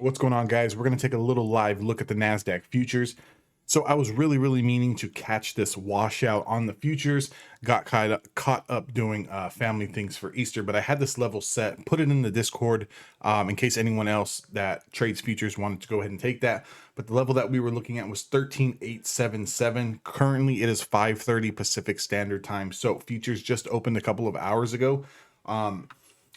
What's going on, guys? We're going to take a little live look at the NASDAQ futures. So I was really meaning to catch this washout on the futures, got caught up doing family things for Easter, but I had this level set, put it in the Discord in case anyone else that trades futures wanted to go ahead and take that. But the level that we were looking at was 13,877. Currently, it is 5:30 Pacific Standard Time. So futures just opened a couple of hours ago.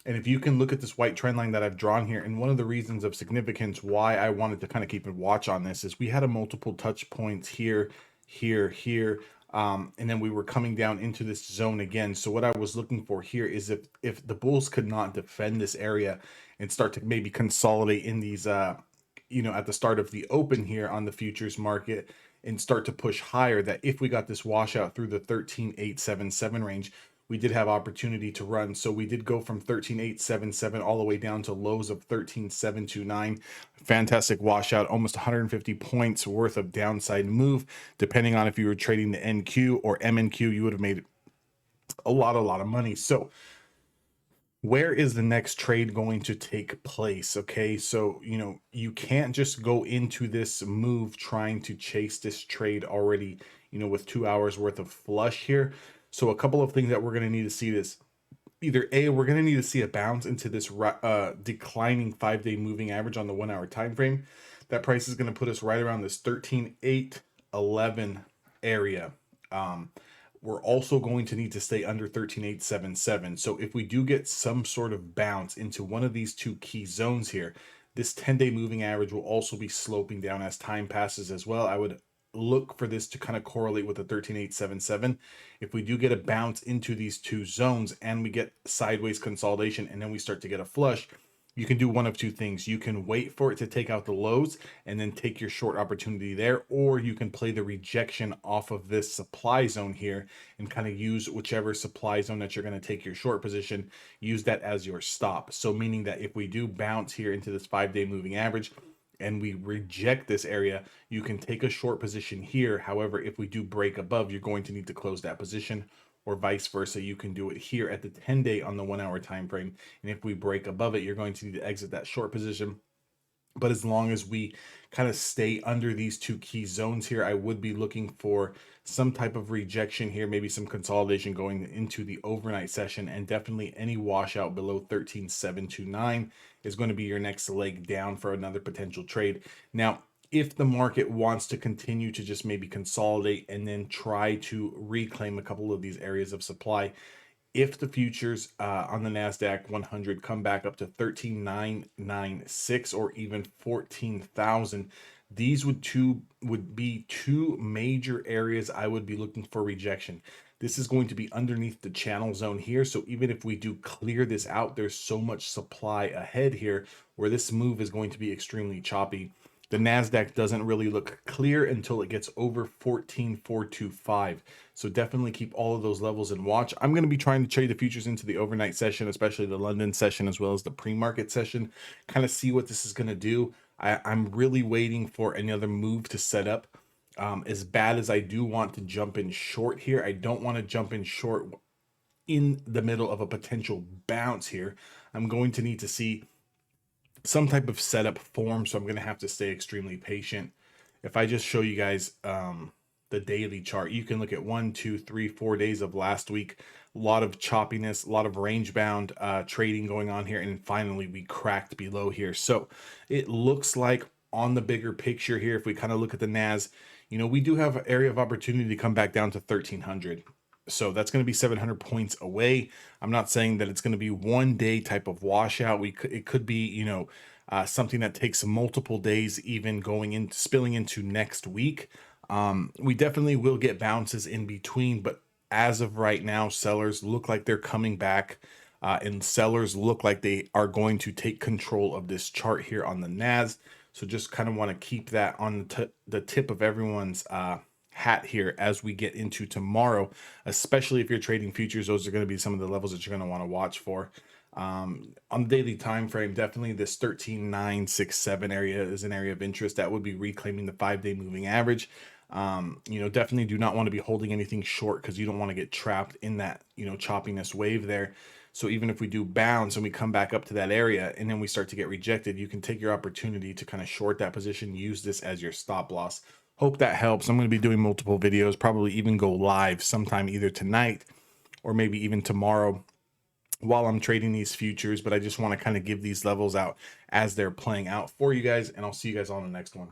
And if you can look at this white trend line that I've drawn here, and one of the reasons of significance why I wanted to kind of keep a watch on this is we had a multiple touch points here, here, and then we were coming down into this zone again. So what I was looking for here is if the bulls could not defend this area and start to maybe consolidate in these, at the start of the open here on the futures market and start to push higher, that if we got this washout through the 13,877 range, we did have opportunity to run. So we did go from 13,877 all the way down to lows of 13,729. Fantastic washout, almost 150 points worth of downside move. Depending on if you were trading the NQ or MNQ, you would have made a lot of money. So where is the next trade going to take place? Okay, so you can't just go into this move trying to chase this trade already, with 2 hours worth of flush here. So a couple of things that we're going to need to see this. Either A, we're going to need to see a bounce into this declining 5-day moving average on the 1 hour time frame. That price is going to put us right around this 13,811 area. We're also going to need to stay under 13,877. So if we do get some sort of bounce into one of these two key zones here, this 10-day moving average will also be sloping down as time passes as well. I would look for this to kind of correlate with the 13,877. If we do get a bounce into these two zones and we get sideways consolidation and then we start to get a flush, you can do one of two things. You can wait for it to take out the lows and then take your short opportunity there, or you can play the rejection off of this supply zone here and kind of use whichever supply zone that you're going to take your short position, use that as your stop. So meaning that if we do bounce here into this 5-day moving average and we reject this area, you can take a short position here. However, if we do break above, you're going to need to close that position, or vice versa. You can do it here at the 10-day on the 1 hour time frame. And if we break above it, you're going to need to exit that short position. But as long as we kind of stay under these two key zones here, I would be looking for some type of rejection here, maybe some consolidation going into the overnight session, and definitely any washout below 13,729 is going to be your next leg down for another potential trade. Now, if the market wants to continue to just maybe consolidate and then try to reclaim a couple of these areas of supply, if the futures on the NASDAQ 100 come back up to 13,996 or even 14,000, these would be two major areas I would be looking for rejection. This is going to be underneath the channel zone here. So even if we do clear this out, there's so much supply ahead here where this move is going to be extremely choppy. The NASDAQ doesn't really look clear until it gets over 14,425. So definitely keep all of those levels in watch. I'm going to be trying to trade the futures into the overnight session, especially the London session, as well as the pre-market session, kind of see what this is going to do. I'm really waiting for another move to set up. As bad as I do want to jump in short here, I don't want to jump in short in the middle of a potential bounce here. I'm going to need to see some type of setup form, so I'm going to have to stay extremely patient. If I just show you guys the daily chart, you can look at 1, 2, 3, 4 days of last week. A lot of choppiness, a lot of range bound trading going on here, and finally we cracked below here. So it looks like on the bigger picture here, if we kind of look at the NAS, we do have an area of opportunity to come back down to 1300. So that's going to be 700 points away. I'm not saying that it's going to be 1 day type of washout. It could be, something that takes multiple days, even spilling into next week. We definitely will get bounces in between, but as of right now, sellers look like they're coming back, and sellers look like they are going to take control of this chart here on the NAS. So just kind of want to keep that on the tip of everyone's hat here as we get into tomorrow, especially if you're trading futures. Those are going to be some of the levels that you're going to want to watch for. On the daily time frame, definitely this 13,967 area is an area of interest. That would be reclaiming the 5-day moving average. Definitely do not want to be holding anything short because you don't want to get trapped in that choppiness wave there. So even if we do bounce and we come back up to that area and then we start to get rejected, you can take your opportunity to kind of short that position, use this as your stop loss. Hope that helps. I'm going to be doing multiple videos, probably even go live sometime either tonight or maybe even tomorrow while I'm trading these futures, but I just want to kind of give these levels out as they're playing out for you guys, and I'll see you guys on the next one.